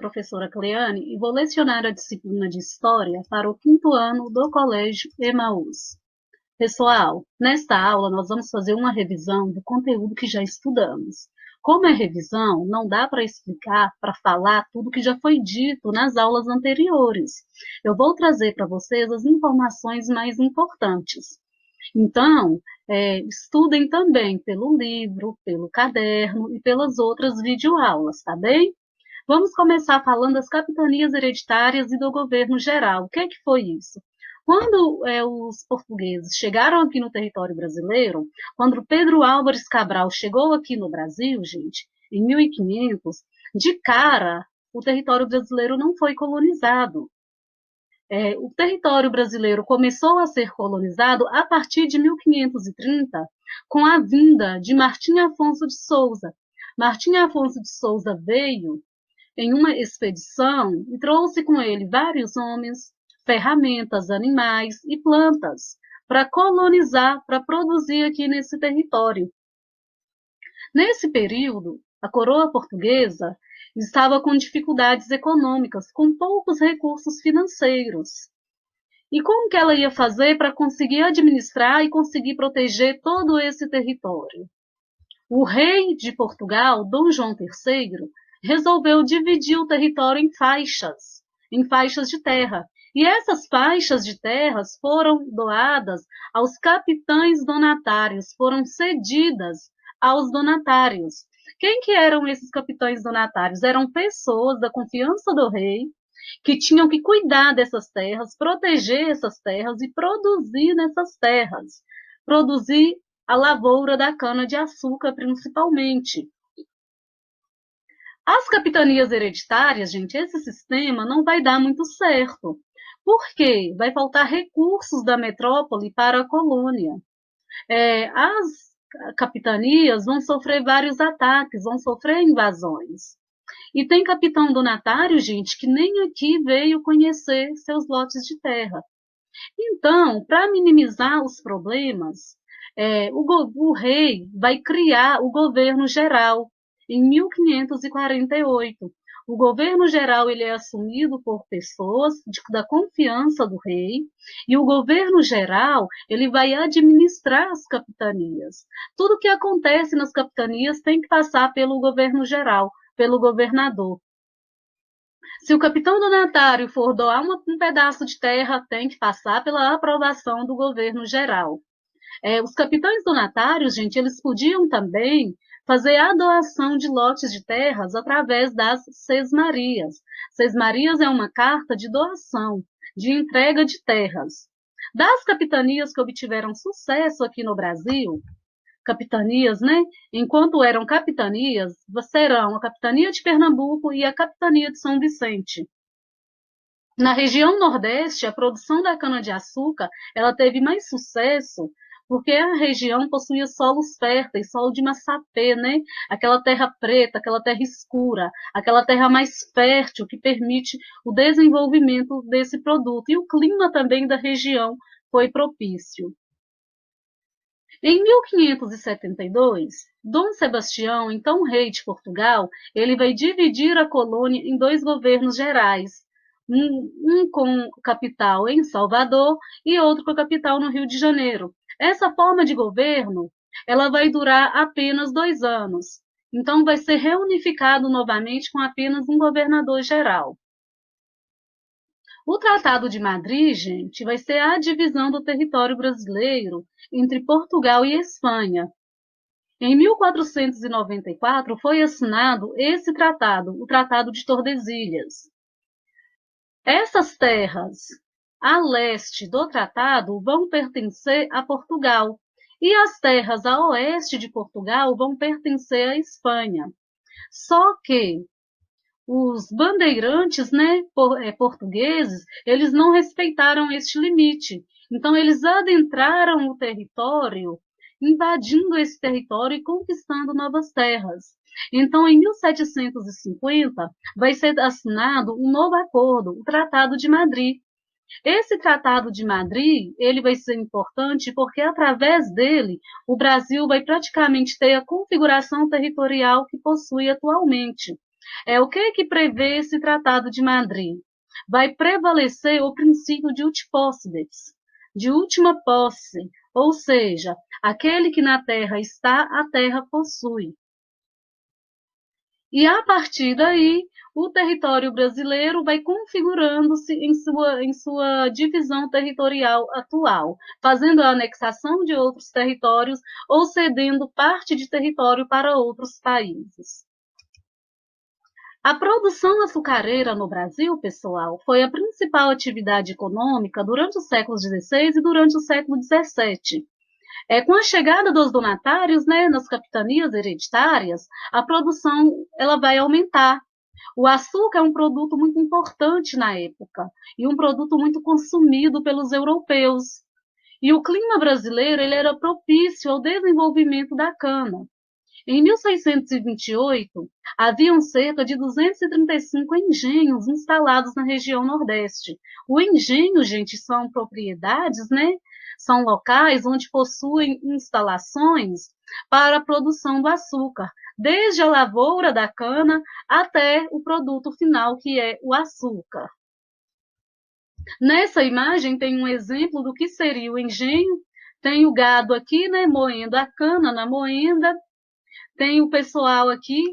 professora Cleane e vou lecionar a disciplina de História para o 5º ano do Colégio Emaús. Pessoal, nesta aula nós vamos fazer uma revisão do conteúdo que já estudamos. Como é revisão, não dá para explicar, para falar tudo que já foi dito nas aulas anteriores. Eu vou trazer para vocês as informações mais importantes. Então, estudem também pelo livro, pelo caderno e pelas outras videoaulas, tá bem? Vamos começar falando das capitanias hereditárias e do governo geral. O que é que foi isso? Quando os portugueses chegaram aqui no território brasileiro, quando Pedro Álvares Cabral chegou aqui no Brasil, gente, em 1500, de cara, o território brasileiro não foi colonizado. O território brasileiro começou a ser colonizado a partir de 1530, com a vinda de Martim Afonso de Souza. Martim Afonso de Souza veio em uma expedição e trouxe com ele vários homens, ferramentas, animais e plantas para colonizar, para produzir aqui nesse território. Nesse período, a coroa portuguesa estava com dificuldades econômicas, com poucos recursos financeiros. E como que ela ia fazer para conseguir administrar e conseguir proteger todo esse território? O rei de Portugal, Dom João III, resolveu dividir o território em faixas de terra. E essas faixas de terras foram doadas aos capitães donatários, foram cedidas aos donatários. Quem que eram esses capitães donatários? Eram pessoas da confiança do rei, que tinham que cuidar dessas terras, proteger essas terras e produzir nessas terras. Produzir a lavoura da cana-de-açúcar, principalmente. As capitanias hereditárias, gente, esse sistema não vai dar muito certo. Por quê? Vai faltar recursos da metrópole para a colônia. As capitanias vão sofrer vários ataques, vão sofrer invasões. E tem capitão donatário, gente, que nem aqui veio conhecer seus lotes de terra. Então, para minimizar os problemas, o rei vai criar o governo geral em 1548. O governo geral ele é assumido por pessoas da confiança do rei, e o governo geral ele vai administrar as capitanias. Tudo que acontece nas capitanias tem que passar pelo governo geral, pelo governador. Se o capitão donatário for doar um pedaço de terra, tem que passar pela aprovação do governo geral. Os capitães donatários, gente, eles podiam também fazer a doação de lotes de terras através das sesmarias. Sesmarias é uma carta de doação, de entrega de terras. Das capitanias que obtiveram sucesso aqui no Brasil, capitanias, né? Enquanto eram capitanias, serão a capitania de Pernambuco e a capitania de São Vicente. Na região Nordeste, a produção da cana-de-açúcar, ela teve mais sucesso porque a região possuía solos férteis, solo de massapê, né? Aquela terra preta, aquela terra escura, aquela terra mais fértil que permite o desenvolvimento desse produto. E o clima também da região foi propício. Em 1572, Dom Sebastião, então rei de Portugal, ele vai dividir a colônia em 2 governos gerais, um com capital em Salvador e outro com capital no Rio de Janeiro. Essa forma de governo, ela vai durar apenas 2 anos. Então, vai ser reunificado novamente com apenas um governador geral. O Tratado de Madrid, gente, vai ser a divisão do território brasileiro entre Portugal e Espanha. Em 1494 foi assinado esse tratado, o Tratado de Tordesilhas. Essas terras a leste do tratado vão pertencer a Portugal e as terras a oeste de Portugal vão pertencer à Espanha. Só que os bandeirantes, né, portugueses, eles não respeitaram este limite. Então, eles adentraram o território, invadindo esse território e conquistando novas terras. Então, em 1750, vai ser assinado um novo acordo, o Tratado de Madrid. Esse Tratado de Madrid, ele vai ser importante porque, através dele, o Brasil vai praticamente ter a configuração territorial que possui atualmente. O que prevê esse Tratado de Madrid? Vai prevalecer o princípio de ut possidetis, de última posse, ou seja, aquele que na terra está, a terra possui. E a partir daí, o território brasileiro vai configurando-se em sua divisão territorial atual, fazendo a anexação de outros territórios ou cedendo parte de território para outros países. A produção açucareira no Brasil, pessoal, foi a principal atividade econômica durante os séculos XVI e durante o século XVII. Com a chegada dos donatários, né, nas capitanias hereditárias, a produção ela vai aumentar. O açúcar é um produto muito importante na época e um produto muito consumido pelos europeus. E o clima brasileiro ele era propício ao desenvolvimento da cana. Em 1628, haviam cerca de 235 engenhos instalados na região Nordeste. O engenho, gente, são propriedades, né? São locais onde possuem instalações para a produção do açúcar, desde a lavoura da cana até o produto final, que é o açúcar. Nessa imagem tem um exemplo do que seria o engenho. Tem o gado aqui, né, moendo a cana na moenda. Tem o pessoal aqui,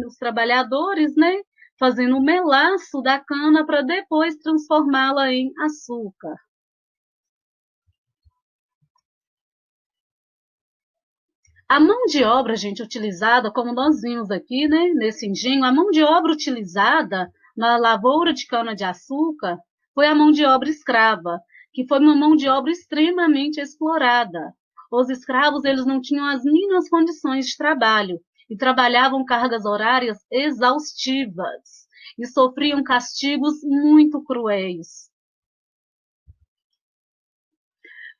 os trabalhadores, né, fazendo o melaço da cana para depois transformá-la em açúcar. A mão de obra, gente, utilizada, como nós vimos aqui, né, nesse engenho, a mão de obra utilizada na lavoura de cana-de-açúcar foi a mão de obra escrava, que foi uma mão de obra extremamente explorada. Os escravos, eles não tinham as mínimas condições de trabalho e trabalhavam cargas horárias exaustivas e sofriam castigos muito cruéis.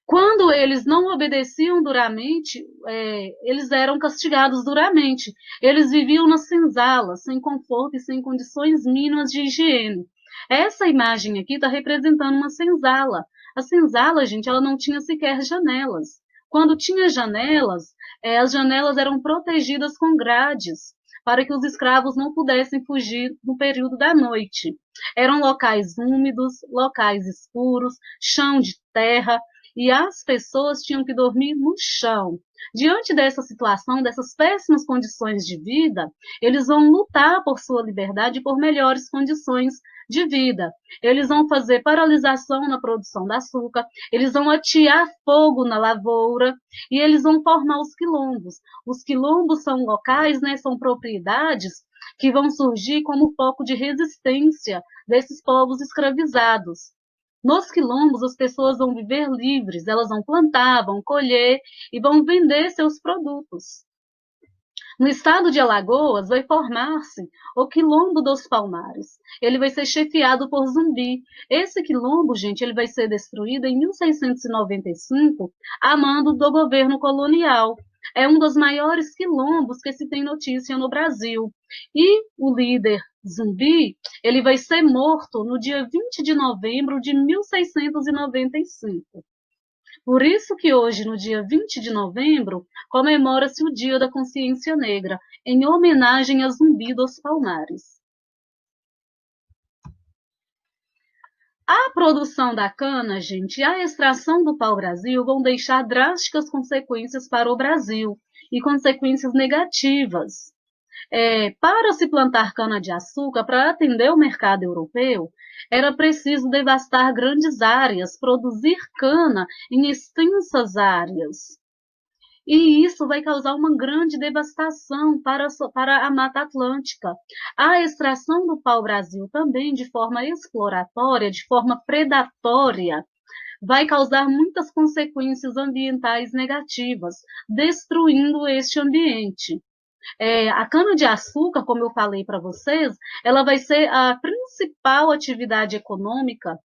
Quando eles não obedeciam duramente, eles eram castigados duramente. Eles viviam nas senzalas, sem conforto e sem condições mínimas de higiene. Essa imagem aqui está representando uma senzala. A senzala, gente, ela não tinha sequer janelas. Quando tinha janelas, as janelas eram protegidas com grades, para que os escravos não pudessem fugir no período da noite. Eram locais úmidos, locais escuros, chão de terra, e as pessoas tinham que dormir no chão. Diante dessa situação, dessas péssimas condições de vida, eles vão lutar por sua liberdade e por melhores condições de vida. Eles vão fazer paralisação na produção de açúcar, eles vão atear fogo na lavoura e eles vão formar os quilombos. Os quilombos são locais, né, são propriedades que vão surgir como foco de resistência desses povos escravizados. Nos quilombos, as pessoas vão viver livres, elas vão plantar, vão colher e vão vender seus produtos. No estado de Alagoas, vai formar-se o Quilombo dos Palmares. Ele vai ser chefiado por Zumbi. Esse quilombo, gente, ele vai ser destruído em 1695, a mando do governo colonial. É um dos maiores quilombos que se tem notícia no Brasil. E o líder Zumbi, ele vai ser morto no dia 20 de novembro de 1695. Por isso que hoje, no dia 20 de novembro, comemora-se o Dia da Consciência Negra, em homenagem a Zumbi dos Palmares. A produção da cana, gente, e a extração do pau-brasil vão deixar drásticas consequências para o Brasil, e consequências negativas. Para se plantar cana-de-açúcar, para atender o mercado europeu, era preciso devastar grandes áreas, produzir cana em extensas áreas. E isso vai causar uma grande devastação para a Mata Atlântica. A extração do pau-brasil também, de forma exploratória, de forma predatória, vai causar muitas consequências ambientais negativas, destruindo este ambiente. A cana-de-açúcar, como eu falei para vocês, ela vai ser a principal atividade econômica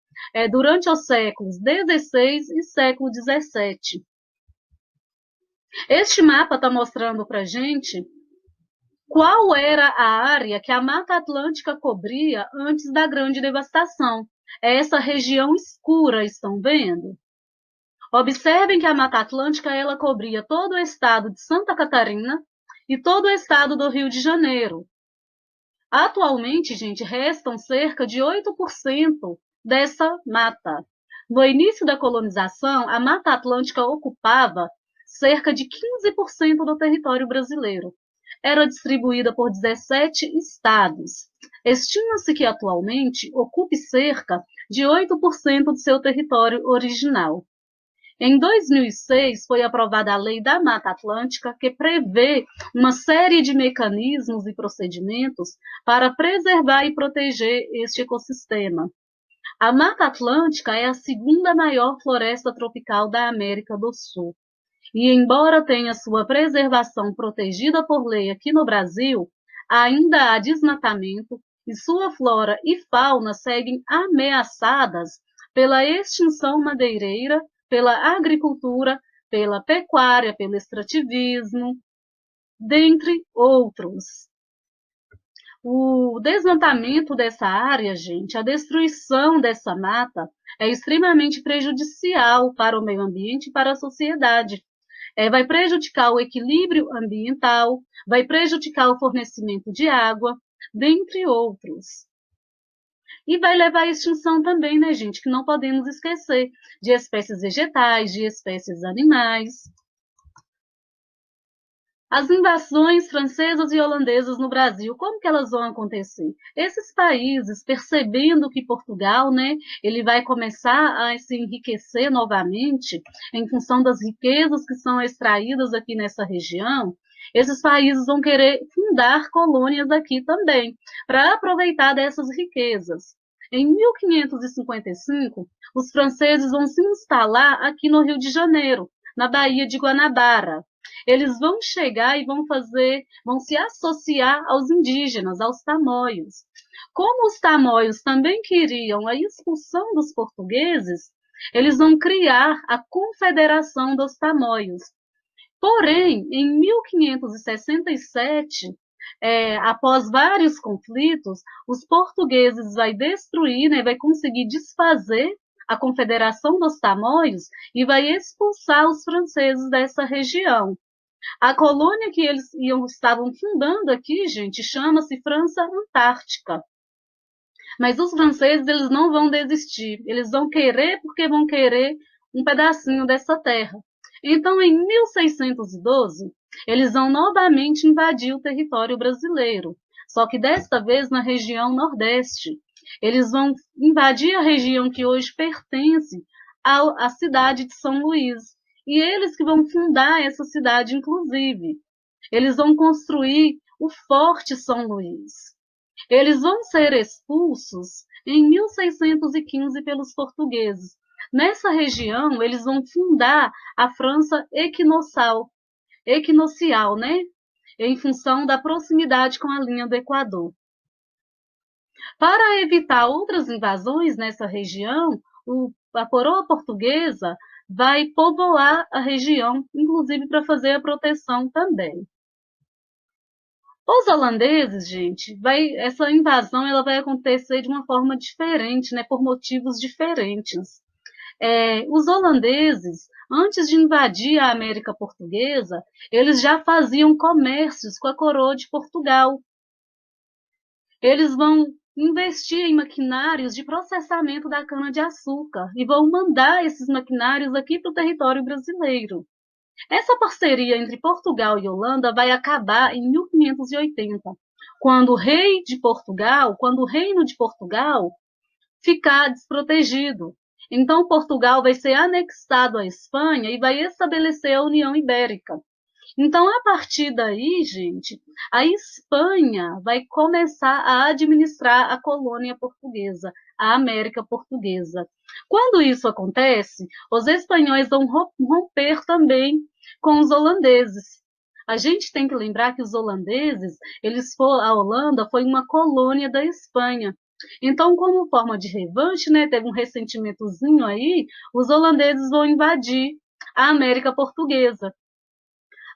durante os séculos XVI e século XVII. Este mapa está mostrando para a gente qual era a área que a Mata Atlântica cobria antes da grande devastação. É essa região escura, estão vendo? Observem que a Mata Atlântica ela cobria todo o estado de Santa Catarina e todo o estado do Rio de Janeiro. Atualmente, gente, restam cerca de 8% dessa mata. No início da colonização, a Mata Atlântica ocupava cerca de 15% do território brasileiro. Era distribuída por 17 estados. Estima-se que atualmente ocupe cerca de 8% do seu território original. Em 2006, foi aprovada a Lei da Mata Atlântica, que prevê uma série de mecanismos e procedimentos para preservar e proteger este ecossistema. A Mata Atlântica é a segunda maior floresta tropical da América do Sul. E, embora tenha sua preservação protegida por lei aqui no Brasil, ainda há desmatamento e sua flora e fauna seguem ameaçadas pela extinção madeireira, pela agricultura, pela pecuária, pelo extrativismo, dentre outros. O desmatamento dessa área, gente, a destruição dessa mata é extremamente prejudicial para o meio ambiente e para a sociedade. Vai prejudicar o equilíbrio ambiental, vai prejudicar o fornecimento de água, dentre outros. E vai levar à extinção também, né, gente, que não podemos esquecer, de espécies vegetais, de espécies animais. As invasões francesas e holandesas no Brasil, como que elas vão acontecer? Esses países, percebendo que Portugal, né, ele vai começar a se enriquecer novamente em função das riquezas que são extraídas aqui nessa região, esses países vão querer fundar colônias aqui também, para aproveitar dessas riquezas. Em 1555, os franceses vão se instalar aqui no Rio de Janeiro, na Baía de Guanabara. Eles vão chegar e vão se associar aos indígenas, aos tamoios. Como os tamoios também queriam a expulsão dos portugueses, eles vão criar a Confederação dos Tamoios. Porém, em 1567, após vários conflitos, os portugueses vai destruir, né, vai conseguir desfazer a Confederação dos Tamoios e vai expulsar os franceses dessa região. A colônia que eles estavam fundando aqui, gente, chama-se França Antártica. Mas os franceses, eles não vão desistir. Eles vão querer, porque vão querer um pedacinho dessa terra. Então, em 1612, eles vão novamente invadir o território brasileiro. Só que desta vez na região Nordeste. Eles vão invadir a região que hoje pertence à cidade de São Luís. E eles que vão fundar essa cidade, inclusive. Eles vão construir o Forte São Luís. Eles vão ser expulsos em 1615 pelos portugueses. Nessa região, eles vão fundar a França equinocial, né? Em função da proximidade com a linha do Equador. Para evitar outras invasões nessa região, a coroa portuguesa vai povoar a região, inclusive para fazer a proteção também. Os holandeses, gente, essa invasão ela vai acontecer de uma forma diferente, né, por motivos diferentes. Os holandeses, antes de invadir a América Portuguesa, eles já faziam comércios com a coroa de Portugal. Eles vão investir em maquinários de processamento da cana-de-açúcar e vão mandar esses maquinários aqui para o território brasileiro. Essa parceria entre Portugal e Holanda vai acabar em 1580, quando o reino de Portugal ficar desprotegido. Então, Portugal vai ser anexado à Espanha e vai estabelecer a União Ibérica. Então, a partir daí, gente, a Espanha vai começar a administrar a colônia portuguesa, a América Portuguesa. Quando isso acontece, os espanhóis vão romper também com os holandeses. A gente tem que lembrar que os holandeses, a Holanda foi uma colônia da Espanha. Então, como forma de revanche, né, teve um ressentimentozinho aí, os holandeses vão invadir a América Portuguesa.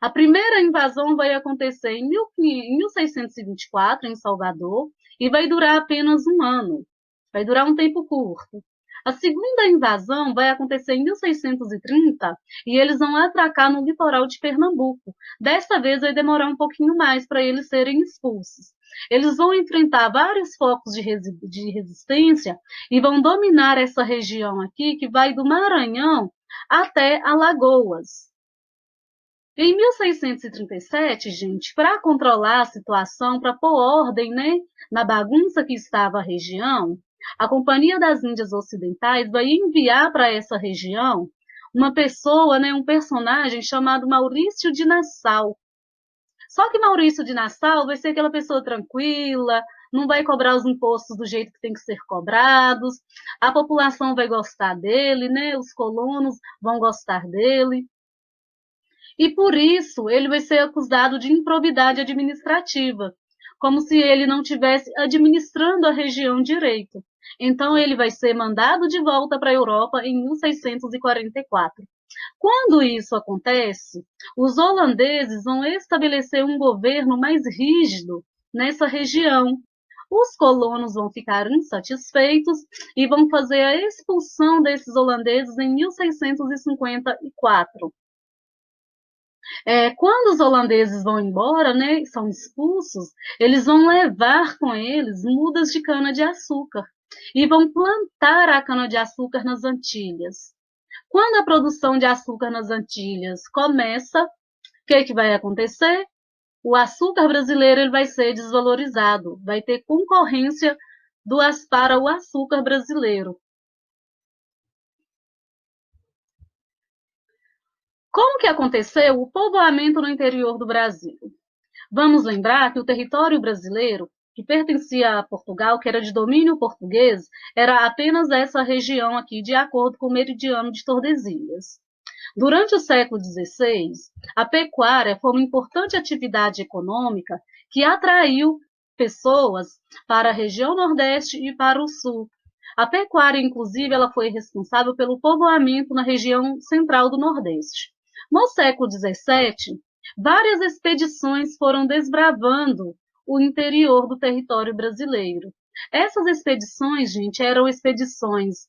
A primeira invasão vai acontecer em 1624, em Salvador, e vai durar apenas um ano. Vai durar um tempo curto. A segunda invasão vai acontecer em 1630 e eles vão atracar no litoral de Pernambuco. Desta vez vai demorar um pouquinho mais para eles serem expulsos. Eles vão enfrentar vários focos de resistência e vão dominar essa região aqui, que vai do Maranhão até Alagoas. Em 1637, gente, para controlar a situação, para pôr ordem, né, na bagunça que estava a região, a Companhia das Índias Ocidentais vai enviar para essa região uma pessoa, né, um personagem chamado Maurício de Nassau. Só que Maurício de Nassau vai ser aquela pessoa tranquila, não vai cobrar os impostos do jeito que tem que ser cobrados, a população vai gostar dele, né, os colonos vão gostar dele. E por isso ele vai ser acusado de improbidade administrativa, como se ele não tivesse administrando a região direito. Então ele vai ser mandado de volta para a Europa em 1644. Quando isso acontece, os holandeses vão estabelecer um governo mais rígido nessa região. Os colonos vão ficar insatisfeitos e vão fazer a expulsão desses holandeses em 1654. Quando os holandeses vão embora, né, são expulsos, eles vão levar com eles mudas de cana-de-açúcar e vão plantar a cana-de-açúcar nas Antilhas. Quando a produção de açúcar nas Antilhas começa, o que vai acontecer? O açúcar brasileiro ele vai ser desvalorizado, vai ter concorrência para o açúcar brasileiro. Como que aconteceu o povoamento no interior do Brasil? Vamos lembrar que o território brasileiro, que pertencia a Portugal, que era de domínio português, era apenas essa região aqui, de acordo com o meridiano de Tordesilhas. Durante o século XVI, a pecuária foi uma importante atividade econômica que atraiu pessoas para a região Nordeste e para o Sul. A pecuária, inclusive, ela foi responsável pelo povoamento na região central do Nordeste. No século XVII, várias expedições foram desbravando o interior do território brasileiro. Essas expedições, gente, eram expedições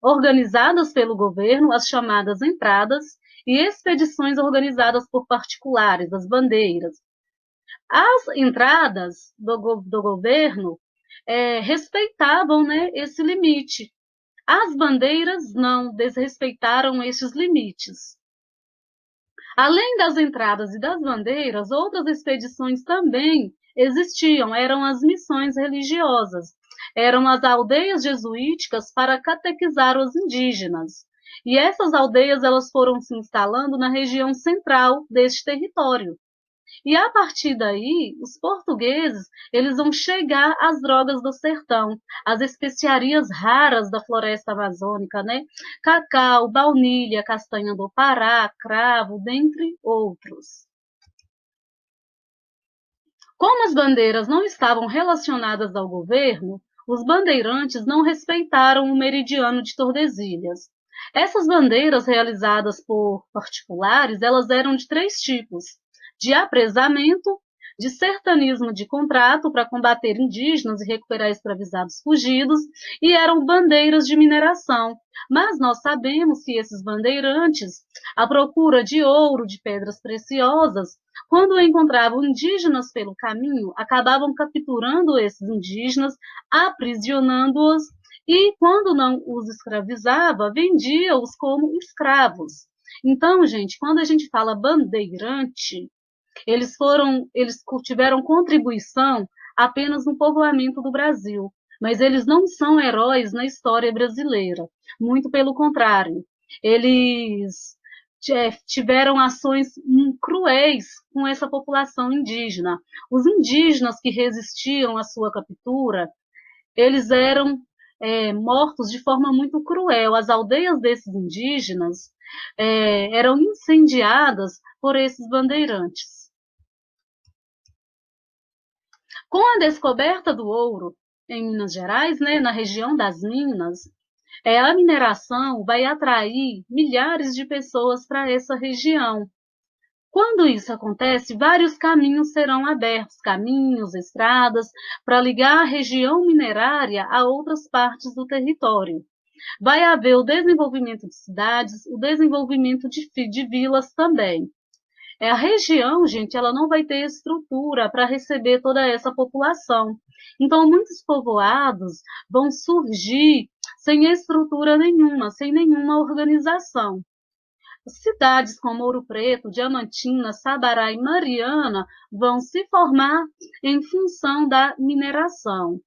organizadas pelo governo, as chamadas entradas, e expedições organizadas por particulares, as bandeiras. As entradas do governo respeitavam, né, esse limite. As bandeiras não desrespeitaram esses limites. Além das entradas e das bandeiras, outras expedições também existiam, eram as missões religiosas, eram as aldeias jesuíticas para catequizar os indígenas. E essas aldeias elas foram se instalando na região central deste território. E a partir daí, os portugueses, eles vão chegar às drogas do sertão, às especiarias raras da floresta amazônica, né? Cacau, baunilha, castanha do Pará, cravo, dentre outros. Como as bandeiras não estavam relacionadas ao governo, os bandeirantes não respeitaram o meridiano de Tordesilhas. Essas bandeiras realizadas por particulares, elas eram de 3 tipos: de apresamento, de sertanismo de contrato para combater indígenas e recuperar escravizados fugidos, e eram bandeiras de mineração. Mas nós sabemos que esses bandeirantes, à procura de ouro, de pedras preciosas, quando encontravam indígenas pelo caminho, acabavam capturando esses indígenas, aprisionando-os, e quando não os escravizava, vendia-os como escravos. Então, gente, quando a gente fala bandeirante, eles tiveram contribuição apenas no povoamento do Brasil, mas eles não são heróis na história brasileira, muito pelo contrário. Eles tiveram ações cruéis com essa população indígena. Os indígenas que resistiam à sua captura, eles eram mortos de forma muito cruel. As aldeias desses indígenas eram incendiadas por esses bandeirantes. Com a descoberta do ouro em Minas Gerais, né, na região das Minas, a mineração vai atrair milhares de pessoas para essa região. Quando isso acontece, vários caminhos serão abertos, caminhos, estradas, para ligar a região minerária a outras partes do território. Vai haver o desenvolvimento de cidades, o desenvolvimento de vilas também. A região, gente, ela não vai ter estrutura para receber toda essa população. Então, muitos povoados vão surgir sem estrutura nenhuma, sem nenhuma organização. Cidades como Ouro Preto, Diamantina, Sabará e Mariana vão se formar em função da mineração.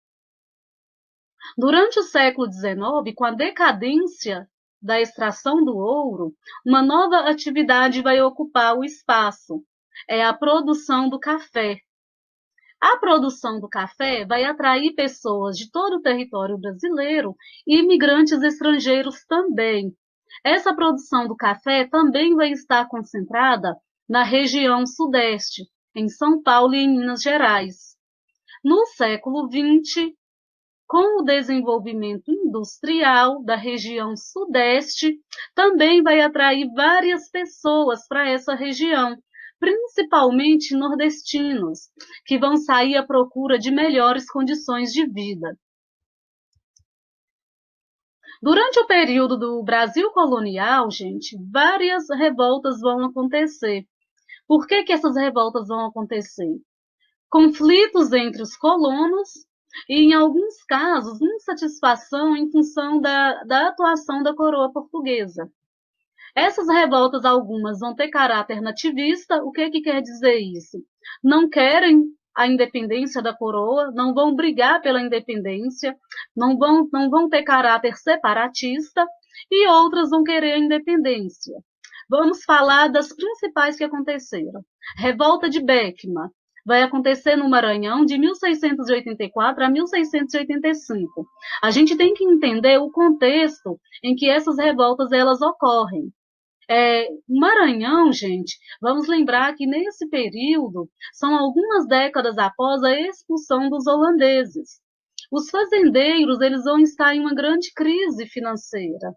Durante o século XIX, com a decadência da extração do ouro, uma nova atividade vai ocupar o espaço, é a produção do café. A produção do café vai atrair pessoas de todo o território brasileiro e imigrantes estrangeiros também. Essa produção do café também vai estar concentrada na região sudeste, em São Paulo e em Minas Gerais. No século XX, com o desenvolvimento industrial da região sudeste, também vai atrair várias pessoas para essa região, principalmente nordestinos, que vão sair à procura de melhores condições de vida. Durante o período do Brasil colonial, gente, várias revoltas vão acontecer. Por que essas revoltas vão acontecer? Conflitos entre os colonos e, em alguns casos, insatisfação em função da atuação da coroa portuguesa. Essas revoltas, algumas, vão ter caráter nativista. O que quer dizer isso? Não querem a independência da coroa, não vão brigar pela independência, não vão ter caráter separatista, e outras vão querer a independência. Vamos falar das principais que aconteceram. Revolta de Beckman vai acontecer no Maranhão de 1684 a 1685. A gente tem que entender o contexto em que essas revoltas elas ocorrem. Maranhão, gente, vamos lembrar que nesse período são algumas décadas após a expulsão dos holandeses. Os fazendeiros eles vão estar em uma grande crise financeira.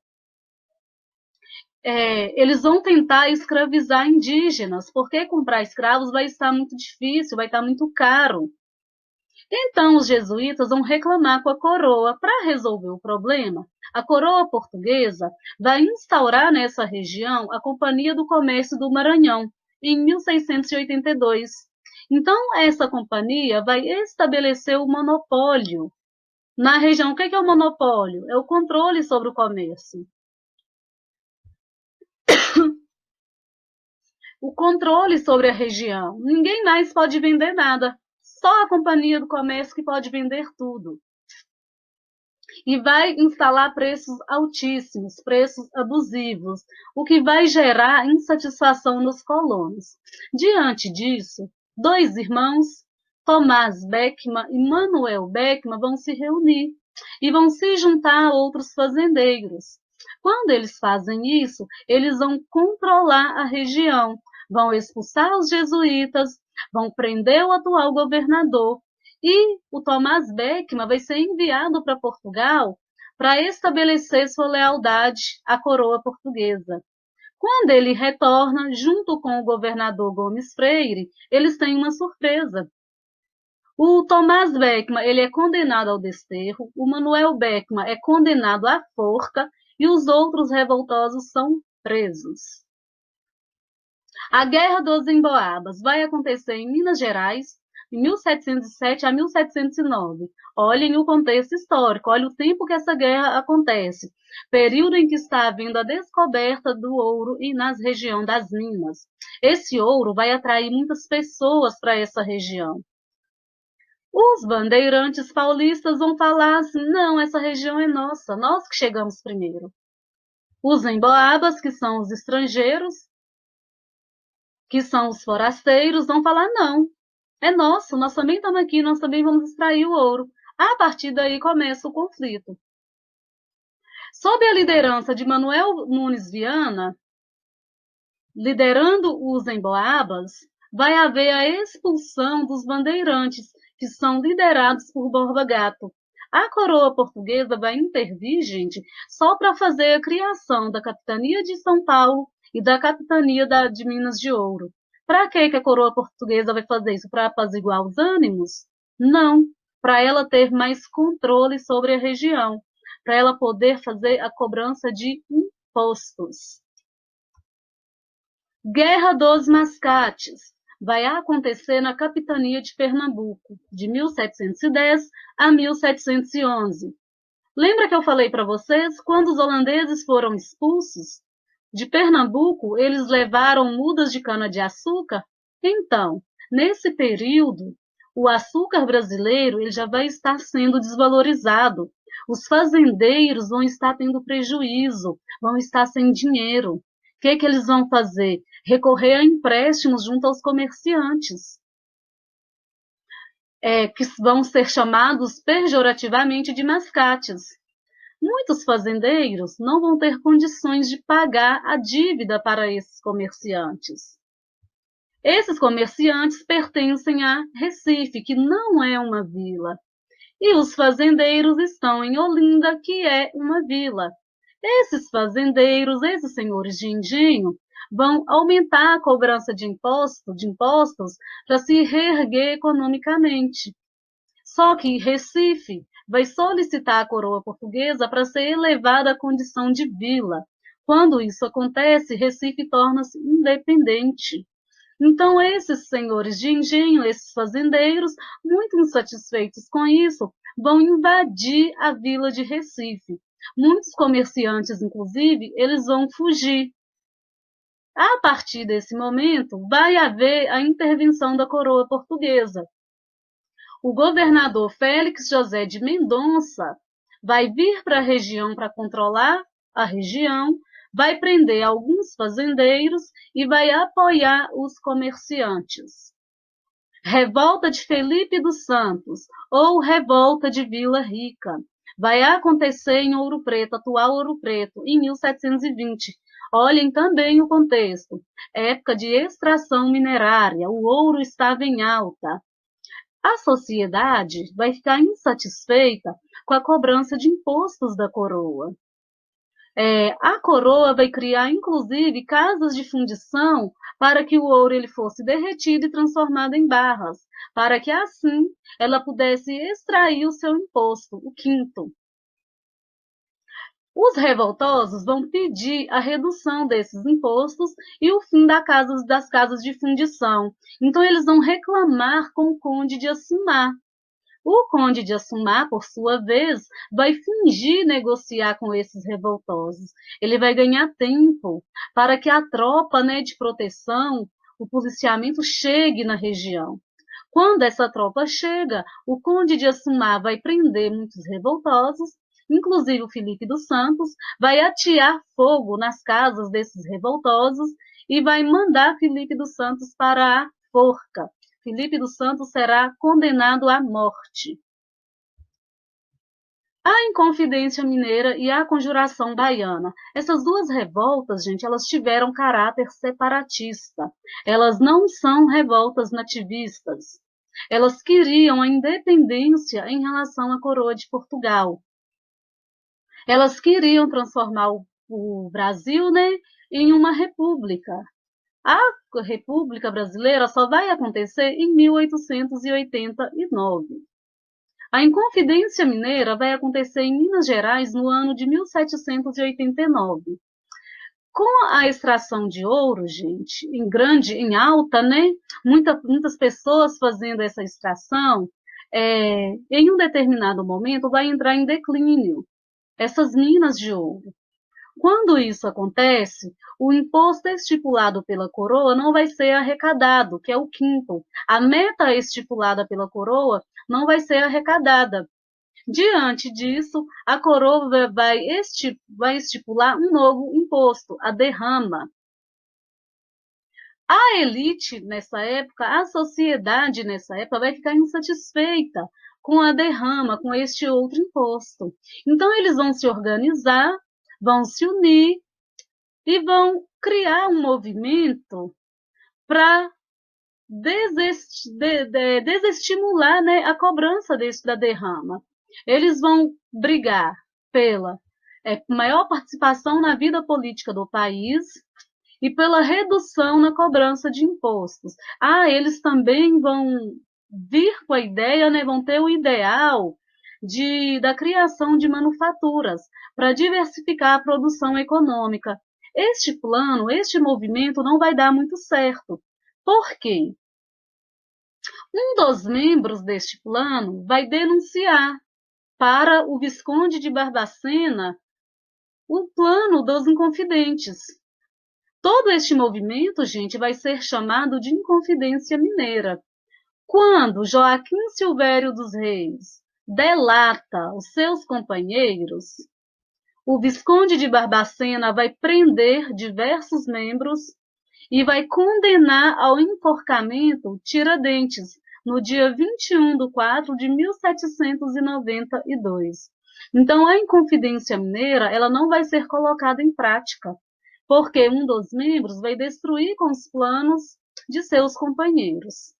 Eles vão tentar escravizar indígenas, porque comprar escravos vai estar muito difícil, vai estar muito caro. Então, os jesuítas vão reclamar com a coroa para resolver o problema. A coroa portuguesa vai instaurar nessa região a Companhia do Comércio do Maranhão, em 1682. Então, essa companhia vai estabelecer o monopólio na região. O que é o monopólio? É o controle sobre o comércio. O controle sobre a região. Ninguém mais pode vender nada. Só a Companhia do Comércio que pode vender tudo. E vai instalar preços altíssimos, preços abusivos, o que vai gerar insatisfação nos colonos. Diante disso, dois irmãos, Tomás Beckman e Manuel Beckman, vão se reunir e vão se juntar a outros fazendeiros. Quando eles fazem isso, eles vão controlar a região, vão expulsar os jesuítas, vão prender o atual governador, e o Tomás Beckman vai ser enviado para Portugal para estabelecer sua lealdade à coroa portuguesa. Quando ele retorna, junto com o governador Gomes Freire, eles têm uma surpresa. O Tomás Beckman ele é condenado ao desterro, o Manuel Beckman é condenado à forca e os outros revoltosos são presos. A Guerra dos Emboabas vai acontecer em Minas Gerais, de 1707 a 1709. Olhem o contexto histórico, olhem o tempo que essa guerra acontece. Período em que está havendo a descoberta do ouro e nas regiões das minas. Esse ouro vai atrair muitas pessoas para essa região. Os bandeirantes paulistas vão falar assim, não, essa região é nossa, nós que chegamos primeiro. Os emboabas, que são os estrangeiros, que são os forasteiros, vão falar, não, é nosso, nós também estamos aqui, nós também vamos extrair o ouro. A partir daí começa o conflito. Sob a liderança de Manuel Nunes Viana, liderando os emboabas, vai haver a expulsão dos bandeirantes, que são liderados por Borba Gato. A coroa portuguesa vai intervir, gente, só para fazer a criação da capitania de São Paulo e da capitania de Minas de Ouro. Para que a coroa portuguesa vai fazer isso? Para apaziguar os ânimos? Não, para ela ter mais controle sobre a região, para ela poder fazer a cobrança de impostos. Guerra dos Mascates vai acontecer na capitania de Pernambuco, de 1710 a 1711. Lembra que eu falei para vocês, quando os holandeses foram expulsos de Pernambuco, eles levaram mudas de cana-de-açúcar? Então, nesse período, o açúcar brasileiro ele já vai estar sendo desvalorizado. Os fazendeiros vão estar tendo prejuízo, vão estar sem dinheiro. O que eles vão fazer? Recorrer a empréstimos junto aos comerciantes, que vão ser chamados pejorativamente de mascates. Muitos fazendeiros não vão ter condições de pagar a dívida para esses comerciantes. Esses comerciantes pertencem a Recife, que não é uma vila, e os fazendeiros estão em Olinda, que é uma vila. Esses fazendeiros, esses senhores de engenho, vão aumentar a cobrança de impostos para se reerguer economicamente. Só que Recife vai solicitar à coroa portuguesa para ser elevada à condição de vila. Quando isso acontece, Recife torna-se independente. Então, esses senhores de engenho, esses fazendeiros, muito insatisfeitos com isso, vão invadir a vila de Recife. Muitos comerciantes, inclusive, eles vão fugir. A partir desse momento, vai haver a intervenção da coroa portuguesa. O governador Félix José de Mendonça vai vir para a região para controlar a região, vai prender alguns fazendeiros e vai apoiar os comerciantes. Revolta de Felipe dos Santos ou Revolta de Vila Rica vai acontecer em Ouro Preto, atual Ouro Preto, em 1720. Olhem também o contexto. Época de extração minerária, o ouro estava em alta. A sociedade vai ficar insatisfeita com a cobrança de impostos da coroa. A coroa vai criar, inclusive, casas de fundição para que o ouro ele fosse derretido e transformado em barras, para que assim ela pudesse extrair o seu imposto, o quinto. Os revoltosos vão pedir a redução desses impostos e o fim das casas de fundição. Então, eles vão reclamar com o conde de Assumar. O conde de Assumar, por sua vez, vai fingir negociar com esses revoltosos. Ele vai ganhar tempo para que a tropa, de proteção, o policiamento chegue na região. Quando essa tropa chega, o conde de Assumar vai prender muitos revoltosos, inclusive o Felipe dos Santos, vai atear fogo nas casas desses revoltosos e vai mandar Felipe dos Santos para a forca. Felipe dos Santos será condenado à morte. A Inconfidência Mineira e a Conjuração Baiana. Essas duas revoltas, gente, elas tiveram caráter separatista. Elas não são revoltas nativistas. Elas queriam a independência em relação à coroa de Portugal. Elas queriam transformar o Brasil, em uma república. A República Brasileira só vai acontecer em 1889. A Inconfidência Mineira vai acontecer em Minas Gerais no ano de 1789. Com a extração de ouro, gente, em alta, muitas pessoas fazendo essa extração, em um determinado momento vai entrar em declínio essas minas de ouro. Quando isso acontece, o imposto estipulado pela coroa não vai ser arrecadado, que é o quinto. A meta estipulada pela coroa não vai ser arrecadada. Diante disso, a coroa vai estipular um novo imposto, a derrama. A elite nessa época, a sociedade nessa época vai ficar insatisfeita com a derrama, com este outro imposto. Então, eles vão se organizar, vão se unir e vão criar um movimento para desestimular, a cobrança da derrama. Eles vão brigar pela maior participação na vida política do país e pela redução na cobrança de impostos. Eles também vão vir com a ideia, vão ter o ideal da criação de manufaturas para diversificar a produção econômica. este plano, este movimento não vai dar muito certo. Por quê? Um dos membros deste plano vai denunciar para o Visconde de Barbacena o plano dos Inconfidentes. Todo este movimento, gente, vai ser chamado de Inconfidência Mineira. Quando Joaquim Silvério dos Reis delata os seus companheiros, o Visconde de Barbacena vai prender diversos membros e vai condenar ao enforcamento Tiradentes, no dia 21 de 4 de 1792. Então, a Inconfidência Mineira ela não vai ser colocada em prática, porque um dos membros vai destruir com os planos de seus companheiros.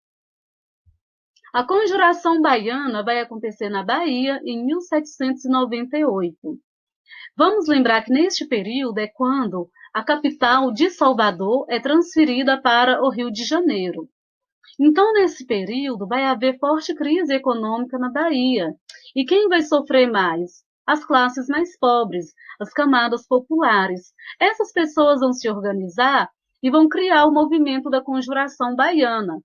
A Conjuração Baiana vai acontecer na Bahia em 1798. Vamos lembrar que neste período é quando a capital de Salvador é transferida para o Rio de Janeiro. Então, nesse período, vai haver forte crise econômica na Bahia. E quem vai sofrer mais? As classes mais pobres, as camadas populares. Essas pessoas vão se organizar e vão criar o movimento da Conjuração Baiana,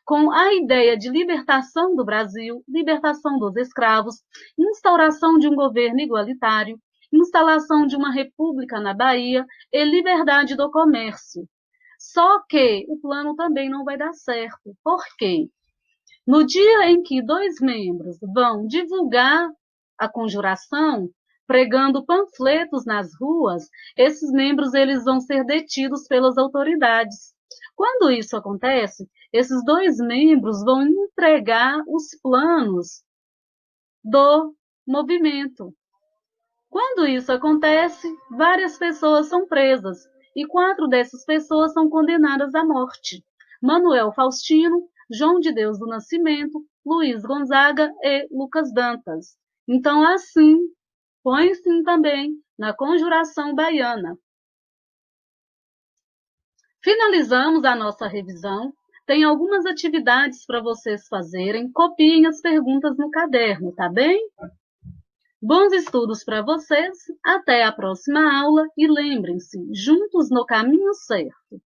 com a ideia de libertação do Brasil, libertação dos escravos, instauração de um governo igualitário, instalação de uma república na Bahia e liberdade do comércio. Só que o plano também não vai dar certo. Por quê? No dia em que dois membros vão divulgar a conjuração, pregando panfletos nas ruas, esses membros eles vão ser detidos pelas autoridades. Quando isso acontece, esses dois membros vão entregar os planos do movimento. Quando isso acontece, várias pessoas são presas e 4 dessas pessoas são condenadas à morte. Manuel Faustino, João de Deus do Nascimento, Luiz Gonzaga e Lucas Dantas. Então, assim, põe-se também na Conjuração Baiana. Finalizamos a nossa revisão. Tem algumas atividades para vocês fazerem. Copiem as perguntas no caderno, tá bem? Bons estudos para vocês. Até a próxima aula e lembrem-se, juntos no caminho certo.